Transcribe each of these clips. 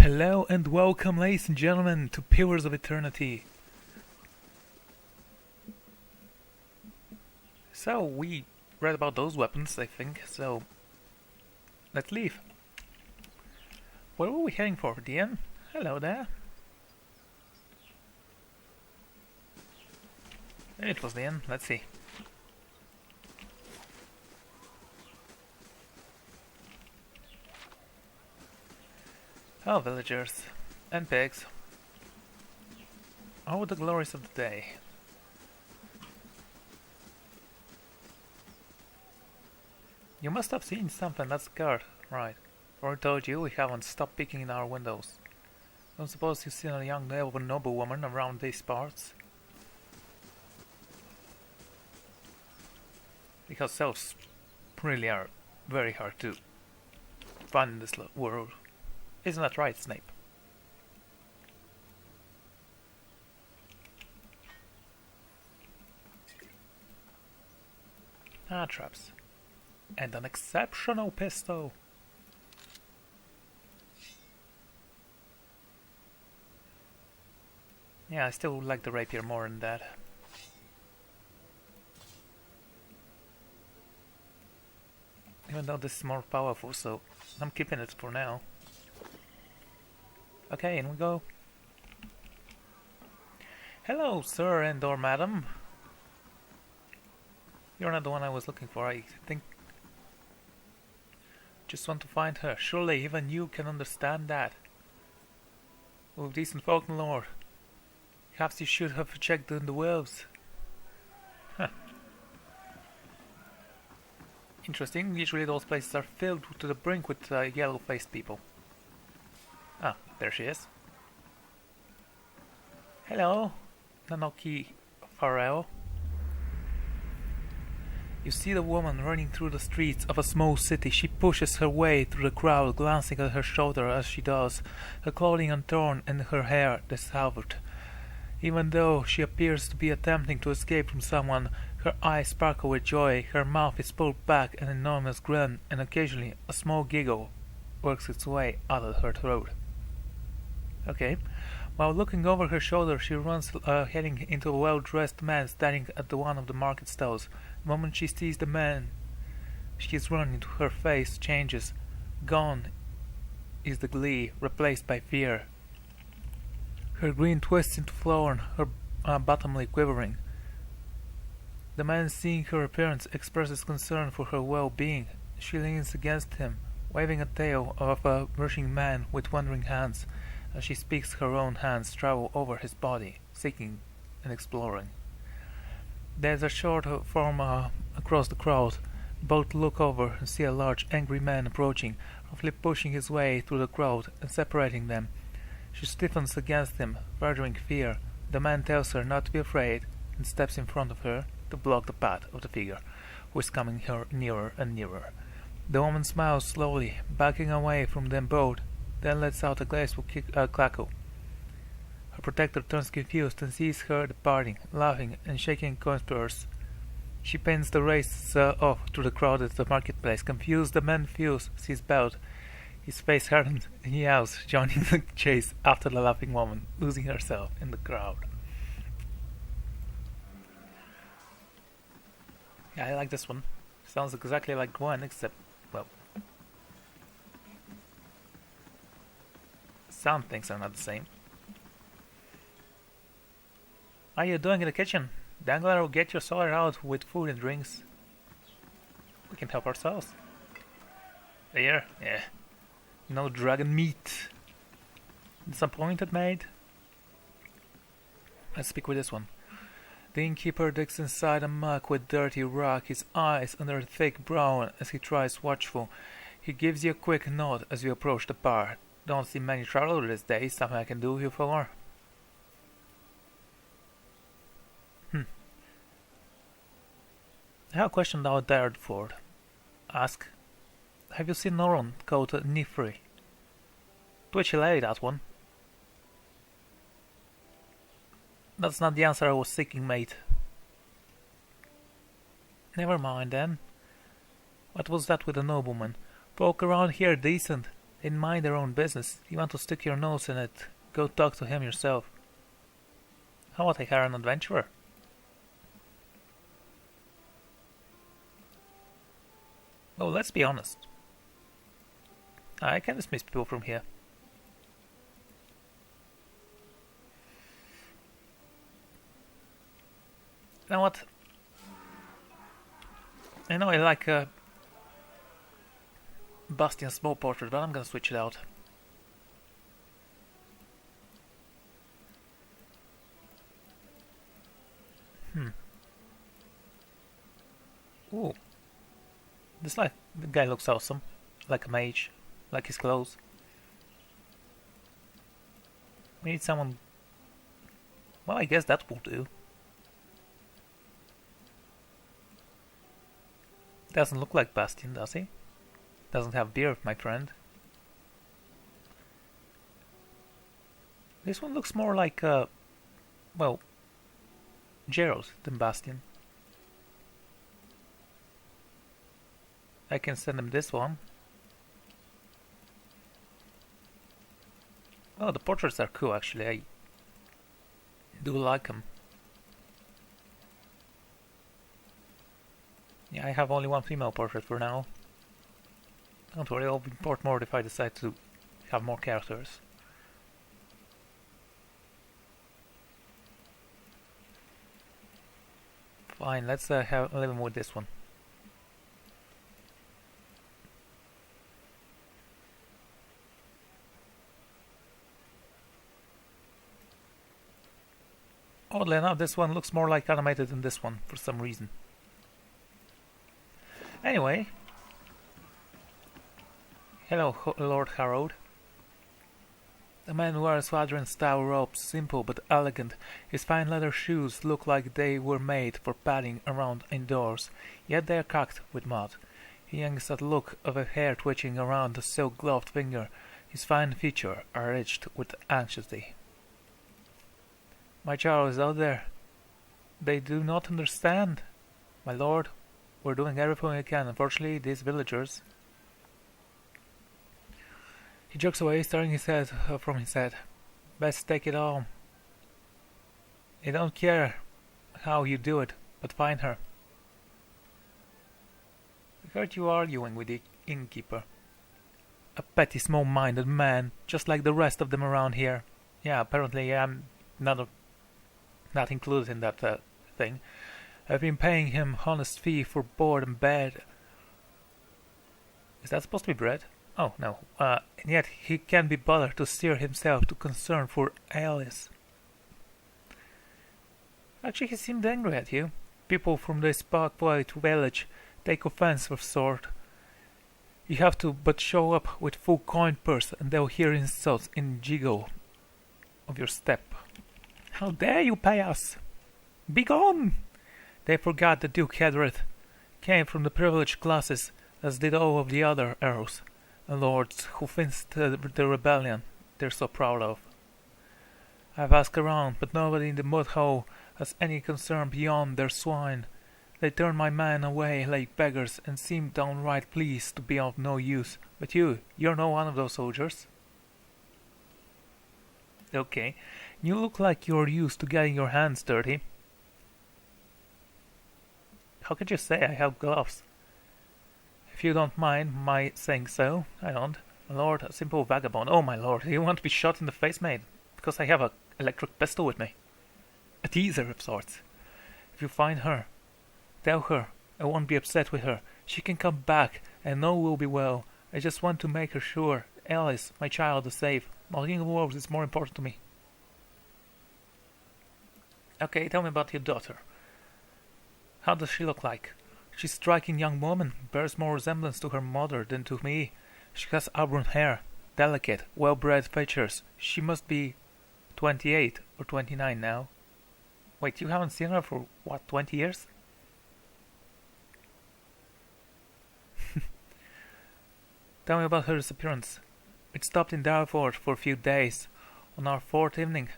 Hello and welcome, ladies and gentlemen, to Pillars of Eternity. So, we read about those weapons, I think, so let's leave. Where were we heading for, Dian? Hello there. It was Dian, let's see. Oh, villagers and pigs. Oh, the glories of the day. You must have seen something that's scared, right? Or I told you we haven't stopped peeking in our windows. Don't suppose you've seen a young noblewoman around these parts? Because elves really are very hard to find in this world. Isn't that right, Snape? Ah, traps. And an exceptional pistol. Yeah, I still like the rapier more than that. Even though this is more powerful, so I'm keeping it for now. Okay, in we go. Hello, sir and or madam. You're not the one I was looking for, I think. Just want to find her. Surely even you can understand that. With decent folklore. Perhaps you should have checked in the wolves. Huh. Interesting, usually those places are filled to the brink with yellow-faced people. Ah, there she is. Hello, Nanoki Farrell. You see the woman running through the streets of a small city. She pushes her way through the crowd, glancing at her shoulder as she does, her clothing untorn and her hair disheveled. Even though she appears to be attempting to escape from someone, her eyes sparkle with joy, her mouth is pulled back an enormous grin, and occasionally a small giggle works its way out of her throat. Okay. While looking over her shoulder, she runs heading into a well-dressed man standing at one of the market stalls. The moment she sees the man she is running to, her face changes. Gone is the glee, replaced by fear. Her grin twists into frown, her bottomly quivering. The man, seeing her appearance, expresses concern for her well-being. She leans against him, waving a tail of a rushing man with wandering hands. As she speaks, her own hands travel over his body, seeking and exploring. There's a short form across the crowd. Both look over and see a large, angry man approaching, roughly pushing his way through the crowd and separating them. She stiffens against him, furthering fear. The man tells her not to be afraid and steps in front of her to block the path of the figure, who is coming her nearer and nearer. The woman smiles slowly, backing away from them both, then lets out a graceful cackle. Her protector turns confused and sees her departing, laughing and shaking coin purse. She pins the race off through the crowd at the marketplace. Confused, the man feels his belt. His face hardens and he yells, joining the chase after the laughing woman, losing herself in the crowd. Yeah, I like this one. Sounds exactly like Gwen, except, well, some things are not the same. What are you doing in the kitchen? Dangler will get your solar out with food and drinks. We can help ourselves. Here? Yeah. No dragon meat. Disappointed, mate? Let's speak with this one. The innkeeper digs inside a muck with dirty rock, his eyes under a thick brow as he tries watchful. He gives you a quick nod as you approach the bar. Don't see many travelers these days. Something I can do you for? I have a question about Dartford. Ask. Have you seen Noron called Nifri? Twitchy lady, that one. That's not the answer I was seeking, mate. Never mind then. What was that with the nobleman? Folk around here decent. They mind their own business. You want to stick your nose in it, go talk to him yourself. How about I hire an adventurer? Well, let's be honest. I can dismiss people from here. You know what? I know I like Bastian's small portrait, but I'm gonna switch it out. Ooh. The guy looks awesome. Like a mage. Like his clothes. We need someone... Well, I guess that will do. Doesn't look like Bastian, does he? Doesn't have beard, my friend. This one looks more like, well, Gerald than Bastian. I can send him this one. Oh, the portraits are cool, actually. I do like them. Yeah, I have only one female portrait for now. Don't worry, I'll import more if I decide to have more characters. Fine, let's leave him with this one. Oddly enough, this one looks more like animated than this one, for some reason. Anyway. Hello, Lord Harold. The man wears squadron-style robes, simple but elegant. His fine leather shoes look like they were made for padding around indoors, yet they are cracked with mud. He yanks at the look of a hair twitching around a silk-gloved finger. His fine features are etched with anxiety. My child is out there. They do not understand. My lord, we're doing everything we can. Unfortunately, these villagers... He jerks away, staring his head from his head. Best take it all. I don't care how you do it, but find her. I heard you arguing with the innkeeper. A petty, small-minded man, just like the rest of them around here. Yeah, apparently I'm not included in that thing. I've been paying him honest fee for board and bed. Is that supposed to be bread? Oh, no. And yet he can't be bothered to steer himself to concern for Alice. Actually, he seemed angry at you. People from this Sparkpoint village take offense of sort. You have to but show up with full coin purse and they'll hear insults in jiggle of your step. How dare you pay us? Begone! They forgot that Duke Hedrith came from the privileged classes, as did all of the other earls and lords who finished the rebellion they're so proud of. I've asked around, but nobody in the mud hole has any concern beyond their swine. They turn my men away like beggars and seem downright pleased to be of no use. But you're not one of those soldiers. Okay, you look like you're used to getting your hands dirty. How could you say I have gloves? If you don't mind my saying so, I don't. My lord, a simple vagabond. Oh my lord, you want to be shot in the face, mate? Because I have an electric pistol with me. A teaser of sorts. If you find her, tell her I won't be upset with her. She can come back and all will be well. I just want to make her sure Alice, my child, is safe. Nothing else is more important to me. Okay, tell me about your daughter. How does she look like? She's a striking young woman, bears more resemblance to her mother than to me. She has auburn hair, delicate, well-bred features. She must be 28 or 29 now. Wait, you haven't seen her for, what, 20 years? Tell me about her disappearance. It stopped in Darford for a few days. On our fourth evening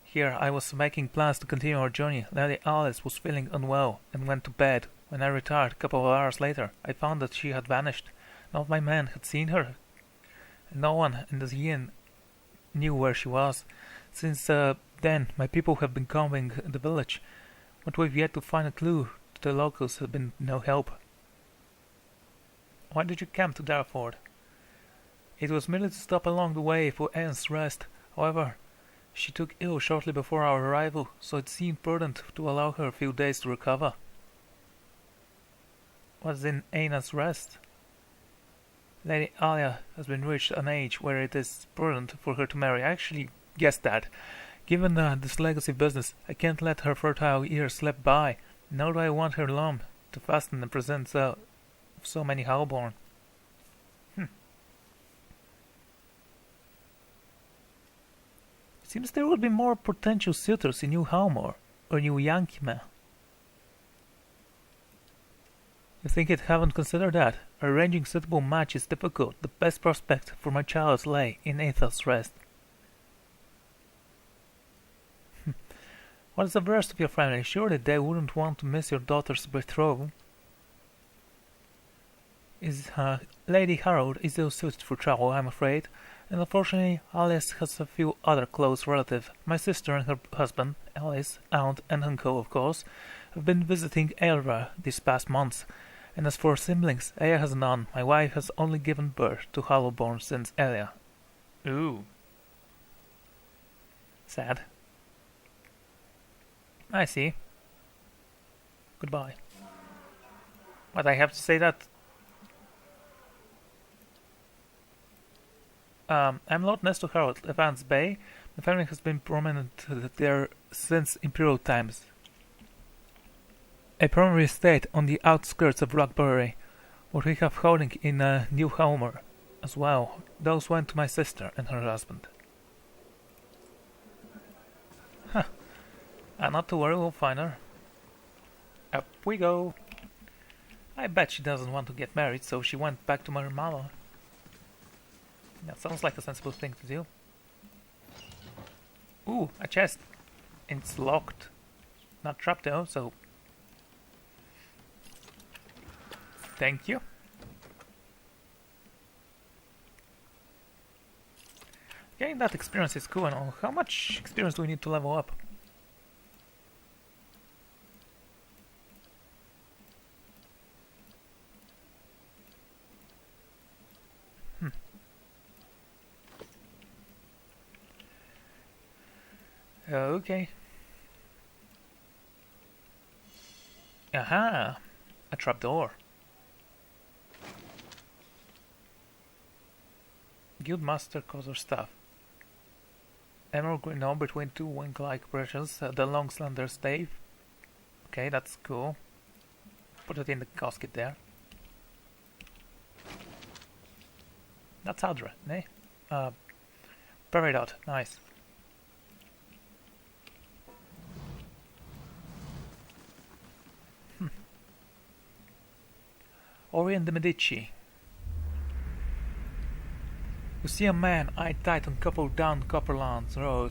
here, I was making plans to continue our journey. Lady Alice was feeling unwell and went to bed. When I retired a couple of hours later, I found that she had vanished. None of my men had seen her. No one in the inn knew where she was. Since then, my people have been combing the village, but we've yet to find a clue. To the locals have been no help. Why did you come to Darford? It was merely to stop along the way for Anne's rest. However, she took ill shortly before our arrival, so it seemed prudent to allow her a few days to recover. What's in Anna's rest? Lady Alia has been reached an age where it is prudent for her to marry. I actually guessed that. Given this legacy business, I can't let her fertile years slip by, nor do I want her lump to fasten and present so many Howlborn. It seems there would be more potential suitors in New Halmore or New Yankima. You think it haven't considered that? Arranging suitable match is difficult. The best prospect for my child lay in Athel's rest. What is the worst of your family? Surely they wouldn't want to miss your daughter's betrothal. Lady Harold is ill-suited for travel, I'm afraid, and unfortunately Alice has a few other close relatives. My sister and her husband, Alice, aunt and uncle, of course, have been visiting Ailra these past months. And as for siblings, Aya has none. My wife has only given birth to Howlborn since Elia. Ooh. Sad. I see. Goodbye. But I have to say that I'm Lord Nestor Harold, Evans Bay. The family has been prominent there since Imperial times. A primary estate on the outskirts of Rockbury, what we have holding in New Halmore as well. Those went to my sister and her husband. Huh. Not to worry, we'll find her. Up we go. I bet she doesn't want to get married, so she went back to her mother. That sounds like a sensible thing to do. Ooh, a chest. It's locked. Not trapped though, so... Thank you. Getting that experience is cool and all. How much experience do we need to level up? Okay. Aha! A trapdoor. Guildmaster Cotter Staff. Emerald green orb between two wing-like brushes, the long slender stave. Okay, that's cool. Put it in the casket there. That's Adra, eh? Peridot, nice. Orien de Medici. You see a man eye tight on coupled down Copperlands Road.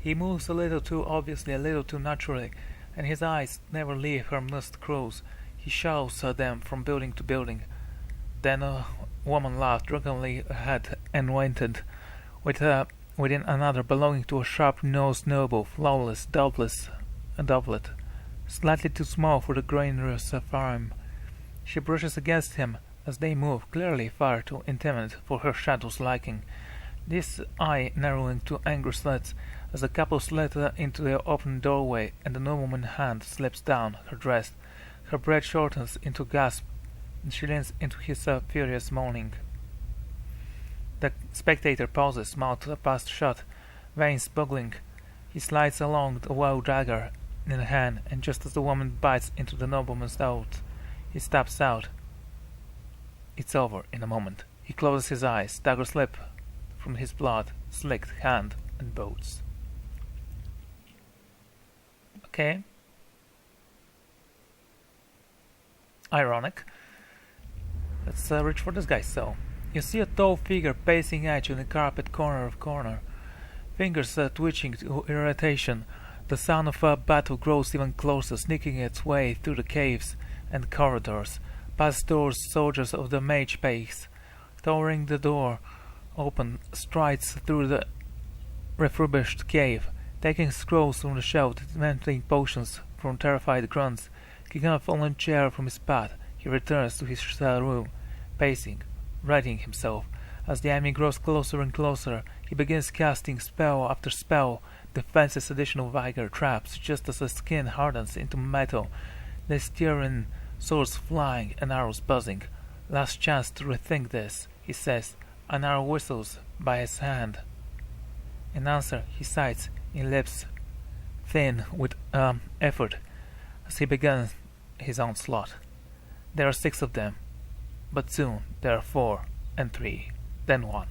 He moves a little too obviously, a little too naturally, and his eyes never leave her must crows. He shows them from building to building. Then a woman laughed drunkenly ahead and waited within another belonging to a sharp-nosed noble, flawless, doublet, slightly too small for the grainless farm. She brushes against him as they move, clearly far too intimate for her shadow's liking. This eye narrowing to angry slits as the couple slid into the open doorway and the nobleman's hand slips down her dress. Her breath shortens into a gasp, and she leans into his furious moaning. The spectator pauses, mouth fast shut, veins buggling. He slides along the wild dagger in hand, and just as the woman bites into the nobleman's throat, he steps out. It's over in a moment. He closes his eyes, dagger slip from his blood-slicked hand, and bolts. Okay. Ironic. Let's reach for this guy. So, you see a tall figure pacing at you in the carpet corner of corner. Fingers twitching to irritation. The sound of a battle grows even closer, sneaking its way through the caves and corridors, past doors soldiers of the mage pace, towering the door open, strides through the refurbished cave, taking scrolls from the shelf, dismantling potions from terrified grunts. Kicking a fallen chair from his path, he returns to his cell room, pacing, readying himself. As the enemy grows closer and closer, he begins casting spell after spell, defenses additional vigor traps just as the skin hardens into metal. They steer in, swords flying and arrows buzzing. Last chance to rethink this, he says. An arrow whistles by his hand. In answer, he sighs in lips thin with effort as he begins his onslaught. There are 6 of them, but soon there are 4 and 3, then 1.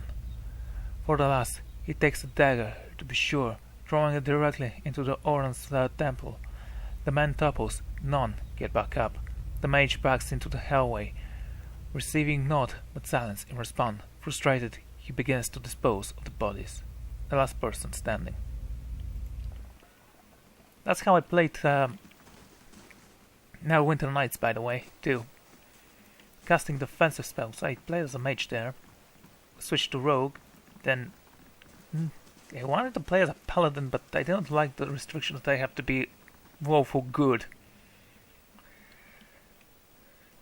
For the last, he takes a dagger to be sure, throwing it directly into the Oran's temple. The man topples, none get back up. The mage backs into the hallway, receiving naught but silence in response. Frustrated, he begins to dispose of the bodies. The last person standing. That's how I played Neverwinter Nights, by the way, too. Casting defensive spells. I played as a mage there, switched to rogue, then I wanted to play as a paladin, but I didn't like the restriction that I have to be woeful good.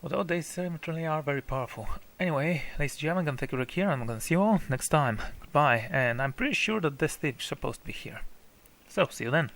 Although they certainly are very powerful. Anyway, ladies and gentlemen, I'm gonna take a break here, and I'm gonna see you all next time. Goodbye, and I'm pretty sure that this stage is supposed to be here. So, see you then.